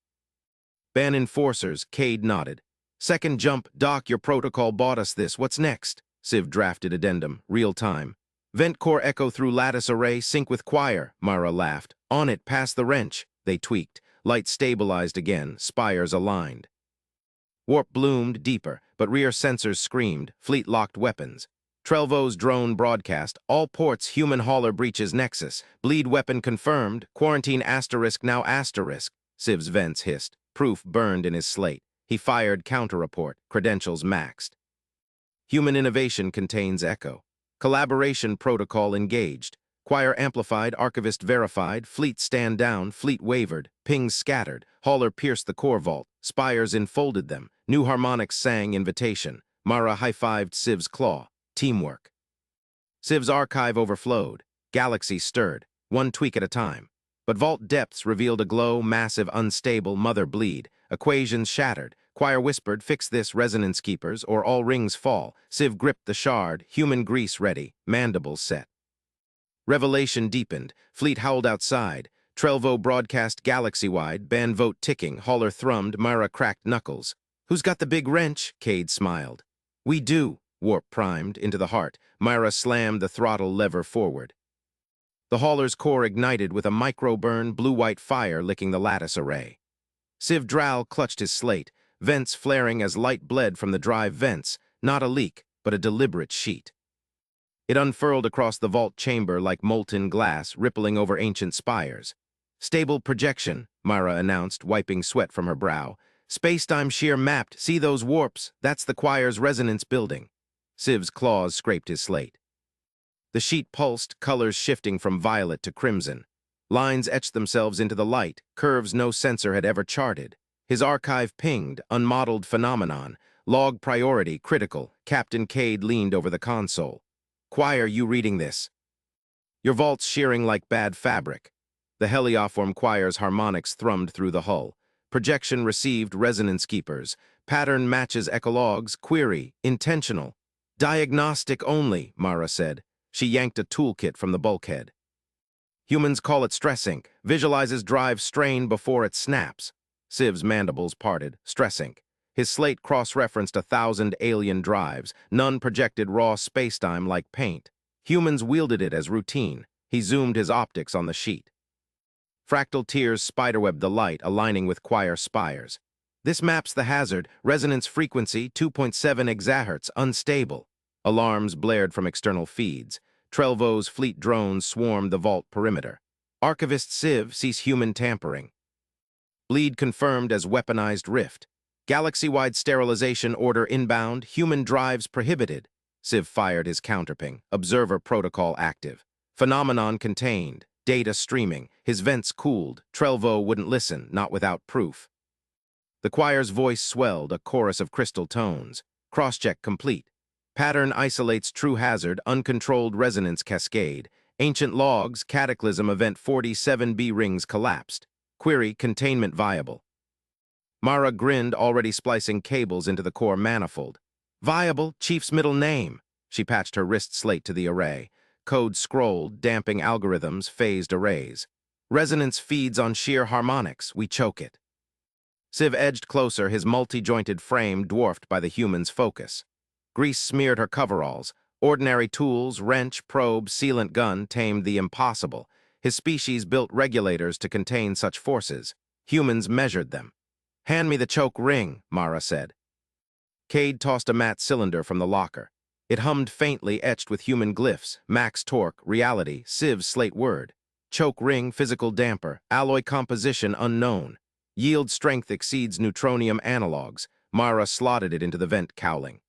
Ban enforcers, Cade nodded. Second jump, Doc, your protocol bought us this. What's next? Civ drafted addendum, real time. Vent core echo through lattice array, sync with choir, Mara laughed. On it, past the wrench. They tweaked. Light stabilized again, spires aligned. Warp bloomed deeper, but rear sensors screamed, fleet locked weapons. Trelvo's drone broadcast, all ports human hauler breaches nexus. Bleed weapon confirmed, quarantine asterisk now asterisk. Civ's vents hissed, proof burned in his slate. He fired counter-report, credentials maxed. Human innovation contains echo. Collaboration protocol engaged. Choir amplified, archivist verified, fleet stand down, fleet wavered, pings scattered, hauler pierced the core vault, spires enfolded them, new harmonics sang invitation. Mara high-fived Civ's claw, teamwork. Civ's archive overflowed, galaxy stirred, one tweak at a time. But vault depths revealed a glow, massive, unstable, mother bleed, equations shattered. Choir whispered, fix this, resonance keepers, or all rings fall. Civ gripped the shard, human grease ready, mandibles set. Revelation deepened, fleet howled outside. Trelvo broadcast galaxy-wide, ban vote ticking, hauler thrummed, Myra cracked knuckles. Who's got the big wrench? Cade smiled. We do, warp primed, into the heart. Myra slammed the throttle lever forward. The hauler's core ignited with a micro-burn, blue-white fire licking the lattice array. Civ Dral clutched his slate, vents flaring as light bled from the drive vents, not a leak, but a deliberate sheet. It unfurled across the vault chamber like molten glass, rippling over ancient spires. Stable projection, Myra announced, wiping sweat from her brow. Space-time shear mapped, see those warps, that's the choir's resonance building. Civ's claws scraped his slate. The sheet pulsed, colors shifting from violet to crimson. Lines etched themselves into the light, curves no sensor had ever charted. His archive pinged, unmodeled phenomenon. Log priority, critical. Captain Cade leaned over the console. Choir, you reading this? Your vault's shearing like bad fabric. The helioform choir's harmonics thrummed through the hull. Projection received, resonance keepers. Pattern matches ecologs, query, intentional. Diagnostic only, Mara said. She yanked a toolkit from the bulkhead. Humans call it stress ink, visualizes drive strain before it snaps. Civ's mandibles parted, stress ink. His slate cross-referenced 1,000 alien drives, none projected raw spacetime like paint. Humans wielded it as routine. He zoomed his optics on the sheet. Fractal tears spiderwebbed the light, aligning with choir spires. This maps the hazard, resonance frequency 2.7 exahertz, unstable. Alarms blared from external feeds. Trelvo's fleet drones swarmed the vault perimeter. Archivist Civ sees human tampering. Bleed confirmed as weaponized rift. Galaxy-wide sterilization order inbound, human drives prohibited. Civ fired his counterping, observer protocol active. Phenomenon contained, data streaming, his vents cooled. Trelvo wouldn't listen, not without proof. The choir's voice swelled, a chorus of crystal tones. Crosscheck complete. Pattern isolates true hazard, uncontrolled resonance cascade. Ancient logs, cataclysm event 47B rings collapsed. Query, containment viable. Mara grinned, already splicing cables into the core manifold. Viable, Chief's middle name. She patched her wrist slate to the array. Code scrolled, damping algorithms, phased arrays. Resonance feeds on sheer harmonics, we choke it. Civ edged closer, his multi-jointed frame dwarfed by the human's focus. Grease smeared her coveralls. Ordinary tools, wrench, probe, sealant gun tamed the impossible. His species built regulators to contain such forces. Humans measured them. "Hand me the choke ring," Mara said. Cade tossed a matte cylinder from the locker. It hummed faintly, etched with human glyphs. Max torque, reality, Civ's slate word. Choke ring, physical damper, alloy composition unknown. Yield strength exceeds neutronium analogs. Mara slotted it into the vent cowling.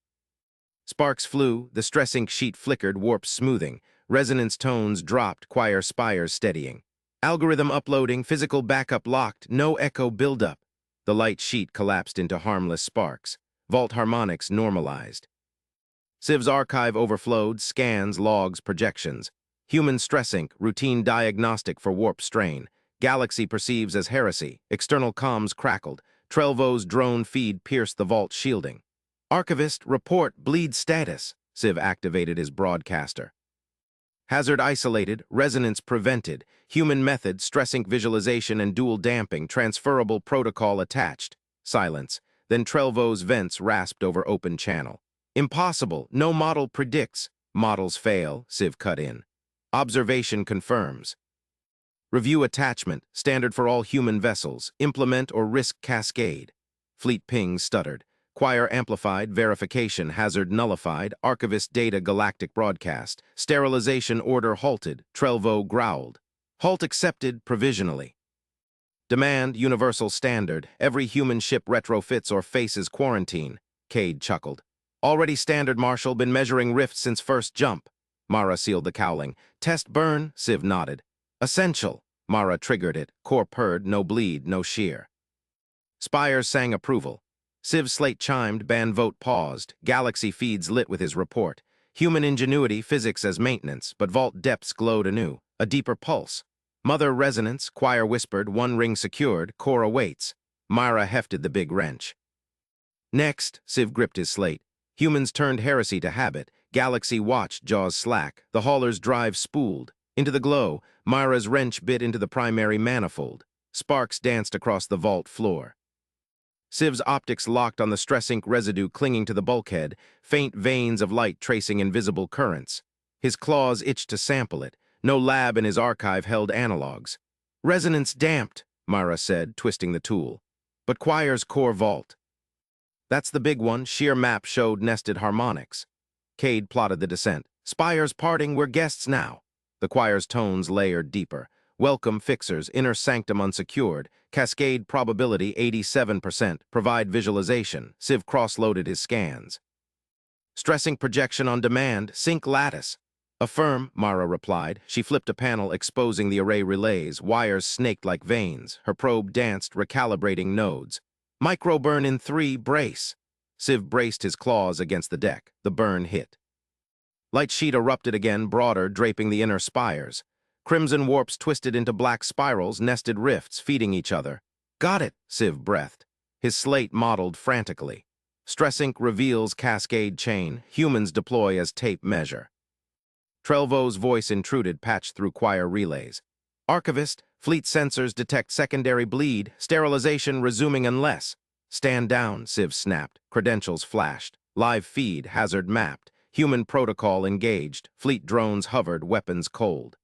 Sparks flew, the stress ink sheet flickered, warp smoothing. Resonance tones dropped, choir spires steadying. Algorithm uploading, physical backup locked, no echo buildup. The light sheet collapsed into harmless sparks. Vault harmonics normalized. Civ's archive overflowed, scans, logs, projections. Human stress ink, routine diagnostic for warp strain. Galaxy perceives as heresy. External comms crackled. Trelvo's drone feed pierced the vault shielding. Archivist, report, bleed status. Civ activated his broadcaster. Hazard isolated, resonance prevented. Human method, stress ink visualization and dual damping, transferable protocol attached. Silence. Then Trelvo's vents rasped over open channel. Impossible, no model predicts. Models fail, Civ cut in. Observation confirms. Review attachment, standard for all human vessels. Implement or risk cascade. Fleet ping stuttered. Choir amplified, verification, hazard nullified, archivist data galactic broadcast, sterilization order halted, Trelvo growled. Halt accepted provisionally. Demand, universal standard, every human ship retrofits or faces quarantine, Cade chuckled. Already standard, Marshal, been measuring rifts since first jump. Mara sealed the cowling. Test burn, Civ nodded. Essential, Mara triggered it, core purred, no bleed, no shear. Spires sang approval. Civ's slate chimed, ban vote paused, galaxy feeds lit with his report. Human ingenuity, physics as maintenance, but vault depths glowed anew, a deeper pulse. Mother resonance, choir whispered, one ring secured, core awaits. Myra hefted the big wrench. Next, Civ gripped his slate. Humans turned heresy to habit, galaxy watched, jaws slack, the hauler's drive spooled. Into the glow, Myra's wrench bit into the primary manifold. Sparks danced across the vault floor. Civ's optics locked on the stress ink residue clinging to the bulkhead, faint veins of light tracing invisible currents. His claws itched to sample it. No lab in his archive held analogs. Resonance damped, Myra said, twisting the tool. But choir's core vault. That's the big one, sheer map showed nested harmonics. Cade plotted the descent. Spires parting, we're guests now. The choir's tones layered deeper. Welcome fixers, inner sanctum unsecured. Cascade probability 87%, provide visualization. Civ cross-loaded his scans. Stressing projection on demand, sync lattice. Affirm, Mara replied. She flipped a panel exposing the array relays, wires snaked like veins. Her probe danced, recalibrating nodes. Microburn in 3, brace. Civ braced his claws against the deck. The burn hit. Light sheet erupted again, broader, draping the inner spires. Crimson warps twisted into black spirals, nested rifts, feeding each other. Got it, Civ breathed. His slate modeled frantically. Stress ink reveals cascade chain. Humans deploy as tape measure. Trelvo's voice intruded, patched through choir relays. Archivist, fleet sensors detect secondary bleed, sterilization resuming unless. Stand down, Civ snapped, credentials flashed. Live feed, hazard mapped. Human protocol engaged. Fleet drones hovered, weapons cold.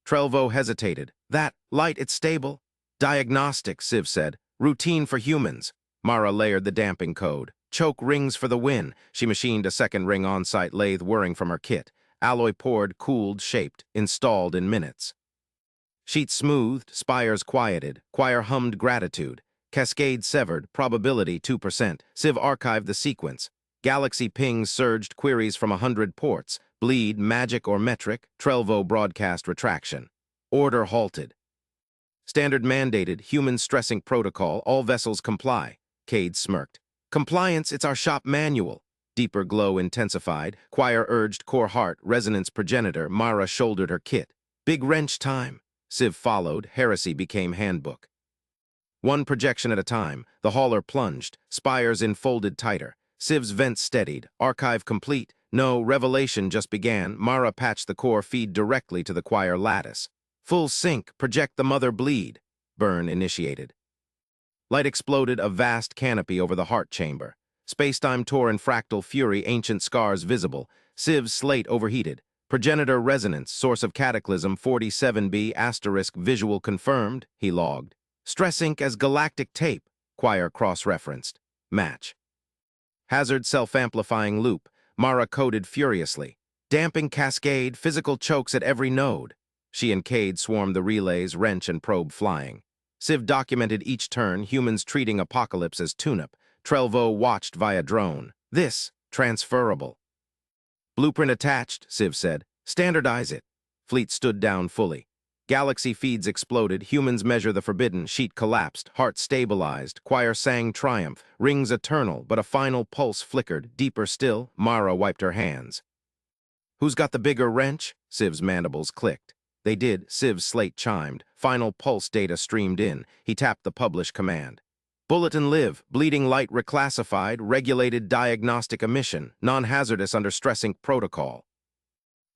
Trelvo hesitated. That, light, it's stable. Diagnostic, Civ said. Routine for humans. Mara layered the damping code. Choke rings for the win. She machined a second ring on-site lathe whirring from her kit. Alloy poured, cooled, shaped, installed in minutes. Sheets smoothed, spires quieted, choir hummed gratitude. Cascade severed, probability 2%. Civ archived the sequence. Galaxy pings surged queries from 100 ports. Bleed, magic or metric, Trelvo broadcast retraction. Order halted. Standard mandated, human stressing protocol, all vessels comply. Cade smirked. Compliance, it's our shop manual. Deeper glow intensified. Choir urged core heart, resonance progenitor. Mara shouldered her kit. Big wrench time. Civ followed, heresy became handbook. One projection at a time, the hauler plunged, spires enfolded tighter. Civ's vents steadied, archive complete. No, revelation just began. Mara patched the core feed directly to the choir lattice. Full sync, project the mother bleed. Burn initiated. Light exploded, a vast canopy over the heart chamber. Spacetime tore in fractal fury, ancient scars visible. Civ's slate overheated. Progenitor resonance, source of cataclysm 47B asterisk visual confirmed, he logged. Stress ink as galactic tape, choir cross-referenced. Match. Hazard self-amplifying loop, Mara coded furiously. Damping cascade, physical chokes at every node. She and Cade swarmed the relays, wrench and probe flying. Civ documented each turn, humans treating apocalypse as tune-up. Trelvo watched via drone. This, transferable. Blueprint attached, Civ said. Standardize it. Fleet stood down fully. Galaxy feeds exploded, humans measure the forbidden, sheet collapsed, heart stabilized, choir sang triumph, rings eternal, but a final pulse flickered, deeper still, Mara wiped her hands. Who's got the bigger wrench? Civ's mandibles clicked. They did, Civ's slate chimed, final pulse data streamed in, he tapped the publish command. Bulletin live, bleeding light reclassified, regulated diagnostic emission, non-hazardous under stressing protocol.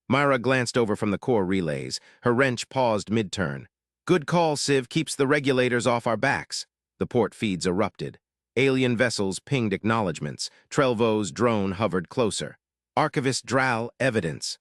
Myra glanced over from the core relays. Her wrench paused mid-turn. Good call, Civ, keeps the regulators off our backs. The port feeds erupted. Alien vessels pinged acknowledgements. Trelvo's drone hovered closer. Archivist Dral, evidence.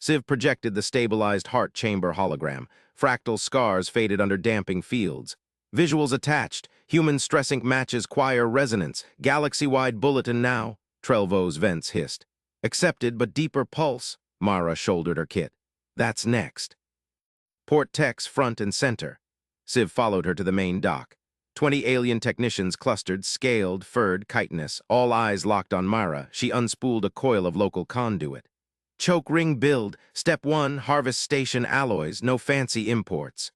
Civ projected the stabilized heart chamber hologram. Fractal scars faded under damping fields. Visuals attached. Human stressing matches choir resonance. Galaxy-wide bulletin now. Trelvo's vents hissed. Accepted, but deeper pulse. Mara shouldered her kit. That's next. Port techs front and center. Civ followed her to the main dock. 20 alien technicians clustered, scaled, furred, chitinous. All eyes locked on Mara. She unspooled a coil of local conduit. Choke ring build. Step 1, harvest station alloys. No fancy imports.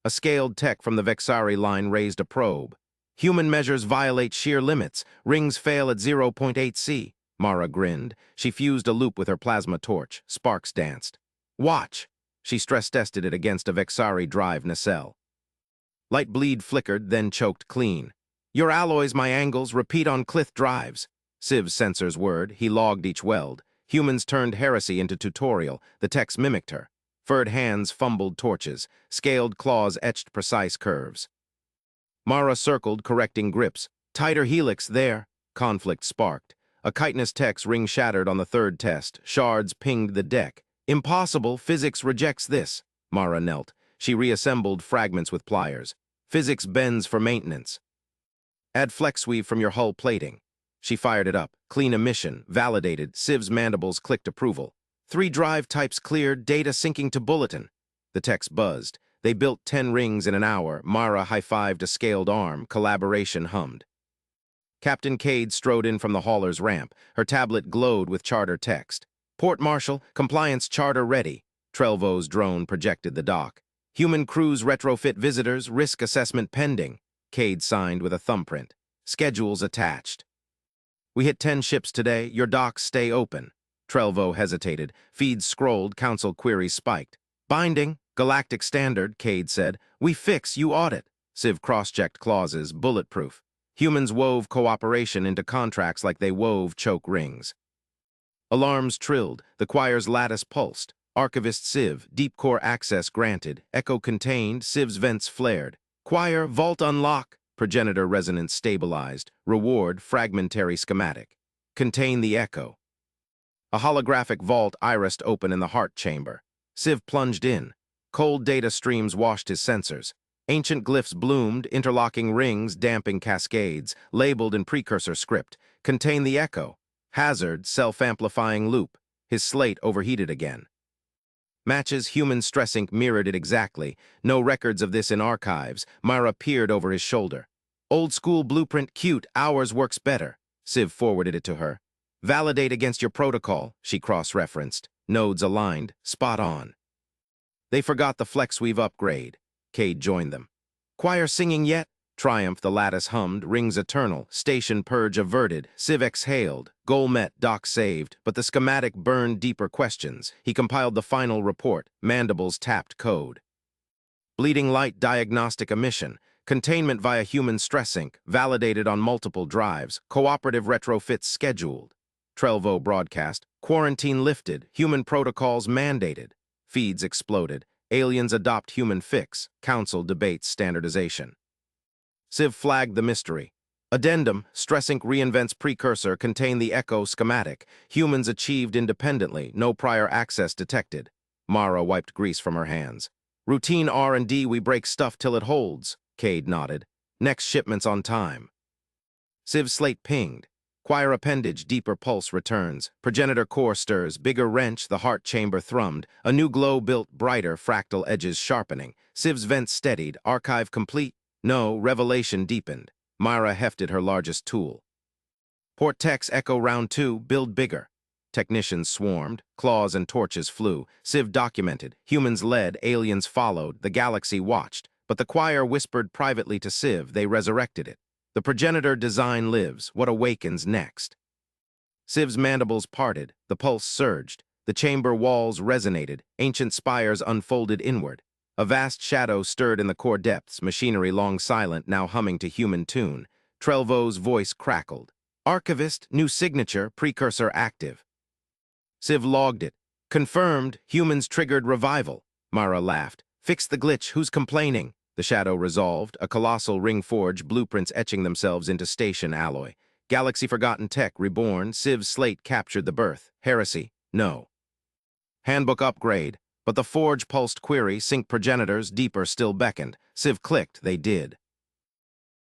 A scaled tech from the Vexari line raised a probe. Human measures violate shear limits. Rings fail at 0.8 C. Mara grinned. She fused a loop with her plasma torch. Sparks danced. Watch. She stress-tested it against a Vexari drive nacelle. Light bleed flickered, then choked clean. Your alloys, my angles, repeat on Clith drives. Civ's sensors whirred. He logged each weld. Humans turned heresy into tutorial. The techs mimicked her. Furred hands fumbled torches. Scaled claws etched precise curves. Mara circled, correcting grips. Tighter helix there. Conflict sparked. A chitinous tech's ring shattered on the third test. Shards pinged the deck. Impossible, physics rejects this. Mara knelt. She reassembled fragments with pliers. Physics bends for maintenance. Add flex weave from your hull plating. She fired it up. Clean emission, validated. Civ's mandibles clicked approval. 3 drive types cleared, data syncing to bulletin. The techs buzzed. They built 10 rings in an hour. Mara high-fived a scaled arm. Collaboration hummed. Captain Cade strode in from the hauler's ramp. Her tablet glowed with charter text. Port Marshal, compliance charter ready. Trelvo's drone projected the dock. Human crews retrofit visitors, risk assessment pending. Cade signed with a thumbprint. Schedules attached. We hit 10 ships today. Your docks stay open. Trelvo hesitated. Feeds scrolled, council queries spiked. Binding, galactic standard, Cade said. We fix, you audit. Civ cross-checked clauses, bulletproof. Humans wove cooperation into contracts like they wove choke rings. Alarms trilled. The choir's lattice pulsed. Archivist Civ, deep core access granted. Echo contained, Civ's vents flared. Choir, vault unlock. Progenitor resonance stabilized. Reward, fragmentary schematic. Contain the echo. A holographic vault irised open in the heart chamber. Civ plunged in. Cold data streams washed his sensors. Ancient glyphs bloomed, interlocking rings, damping cascades, labeled in precursor script. Contain the echo. Hazard, self-amplifying loop. His slate overheated again. Matches human stress ink mirrored it exactly. No records of this in archives. Myra peered over his shoulder. Old school blueprint cute, ours works better. Civ forwarded it to her. Validate against your protocol, she cross-referenced. Nodes aligned, spot on. They forgot the FlexWeave upgrade. Cade joined them. Choir singing yet? Triumph the lattice hummed, rings eternal, station purge averted, Civ exhaled, goal met, dock saved, but the schematic burned deeper questions. He compiled the final report, mandibles tapped code. Bleeding light diagnostic emission, containment via human stress ink, validated on multiple drives, cooperative retrofits scheduled. Trelvo broadcast, quarantine lifted, human protocols mandated. Feeds exploded, aliens adopt human fix, council debates standardization. Civ flagged the mystery. Addendum, stress ink reinvents precursor contain the echo schematic. Humans achieved independently, no prior access detected. Mara wiped grease from her hands. Routine R&D, we break stuff till it holds. Cade nodded. Next shipment's on time. Civ's slate pinged. Choir appendage, deeper pulse returns. Progenitor core stirs, bigger wrench, the heart chamber thrummed. A new glow built brighter, fractal edges sharpening. Civ's vents steadied, archive complete. No, revelation deepened. Myra hefted her largest tool. Port techs echo round 2, build bigger. Technicians swarmed, claws and torches flew. Civ documented, humans led, aliens followed, the galaxy watched. But the choir whispered privately to Civ, they resurrected it. The progenitor design lives, what awakens next? Civ's mandibles parted, the pulse surged. The chamber walls resonated, ancient spires unfolded inward. A vast shadow stirred in the core depths, machinery long silent, now humming to human tune. Trelvo's voice crackled. Archivist, new signature, precursor active. Civ logged it. Confirmed, humans triggered revival. Mara laughed. Fix the glitch, who's complaining? The shadow resolved, a colossal ring forge, blueprints etching themselves into station alloy. Galaxy forgotten tech reborn, Civ's slate captured the birth. Heresy, no. Handbook upgrade. But the forge pulsed query, sync progenitors, deeper still beckoned. Civ clicked, they did.